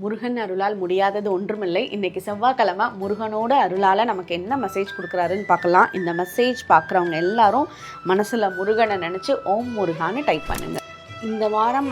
முருகன் அருளால் முடியாதது ஒன்றுமில்லை. இன்னைக்கு செவ்வாய்க்கிழமை முருகனோட அருளால் நமக்கு என்ன மெசேஜ் கொடுக்குறாருன்னு பார்க்கலாம். இந்த மெசேஜ் பார்க்குறவங்க எல்லாரும் மனசில் முருகனை நினச்சி ஓம் முருகான்னு டைப் பண்ணுங்கள். இந்த வாரம்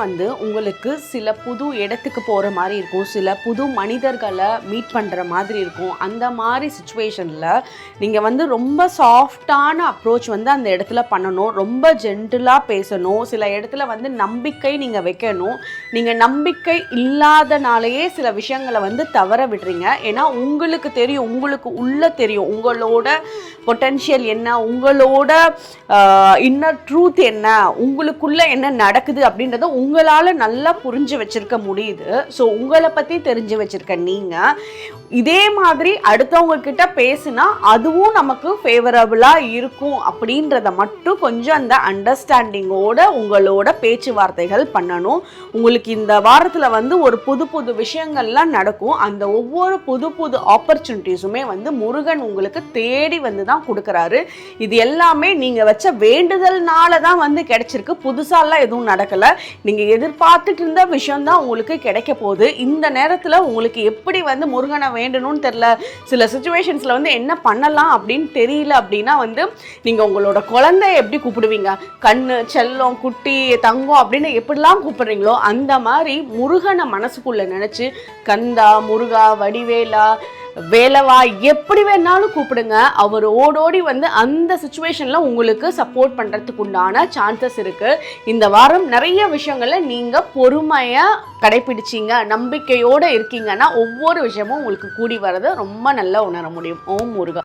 உங்களுக்கு சில புது இடத்துக்கு போகிற மாதிரி இருக்கும், சில புது மனிதர்களை மீட் பண்ணுற மாதிரி இருக்கும். அந்த மாதிரி சுச்சுவேஷனில் நீங்கள் ரொம்ப சாஃப்டான அப்ரோச் அந்த இடத்துல பண்ணணும், ரொம்ப ஜென்டிலாக பேசணும். சில இடத்துல நம்பிக்கை நீங்கள் வைக்கணும். நீங்கள் நம்பிக்கை இல்லாதனாலேயே சில விஷயங்களை தவற விடுறீங்க. ஏன்னா உங்களுக்கு தெரியும், உங்களுக்கு உள்ள தெரியும் உங்களோட பொட்டென்ஷியல் என்ன, உங்களோட இன்னர் ட்ரூத் என்ன, உங்களுக்குள்ள என்ன நடக்குது அப்படின்றத உங்களால் நல்லா புரிஞ்சு வச்சிருக்க முடியுது. ஸோ உங்களை பற்றி தெரிஞ்சு வச்சிருக்க நீங்கள் இதே மாதிரி அடுத்தவங்க கிட்ட பேசுனா அதுவும் நமக்கு ஃபேவரபுளாக இருக்கும் அப்படின்றத மட்டும் கொஞ்சம் அந்த அண்டர்ஸ்டாண்டிங்கோட உங்களோட பேச்சுவார்த்தைகள் பண்ணணும். உங்களுக்கு இந்த வாரத்தில் ஒரு புது புது விஷயங்கள்லாம் நடக்கும். அந்த ஒவ்வொரு புது புது ஆப்பர்ச்சுனிட்டிஸுமே முருகன் உங்களுக்கு தேடி தான் கொடுக்குறாரு. இது எல்லாமே நீங்கள் வச்ச வேண்டுதல்னால தான் கிடைச்சிருக்கு. புதுசாலாம் எதுவும் நடக்கலை. நீங்கள் எதிர்பார்த்துட்டு இருந்த விஷயம்தான் உங்களுக்கு கிடைக்க போகுது. இந்த நேரத்தில் உங்களுக்கு எப்படி முருகனை வேண்டணும்னு தெரியல, சில சுச்சுவேஷன்ஸில் என்ன பண்ணலாம் அப்படின்னு தெரியல அப்படின்னா நீங்கள் உங்களோட குழந்தைய எப்படி கூப்பிடுவீங்க, கண்ணு, செல்லம், குட்டி, தங்கம் அப்படின்னு எப்படிலாம் கூப்பிடுறீங்களோ அந்த மாதிரி முருகனை மனசுக்குள்ளே நினச்சி கந்தா, முருகா, வடிவேலா, வேலவா எப்படி வேணாலும் கூப்பிடுங்க. அவர் ஓடோடி அந்த சுச்சுவேஷனில் உங்களுக்கு சப்போர்ட் பண்ணுறதுக்கு உண்டான சான்சஸ் இருக்குது. இந்த வாரம் நிறைய விஷயங்களை நீங்கள் பொறுமையாக கடைப்பிடிச்சிங்க, நம்பிக்கையோடு இருக்கீங்கன்னா ஒவ்வொரு விஷயமும் உங்களுக்கு கூடி வரதை ரொம்ப நல்லா உணர முடியும். ஓம் முருகா.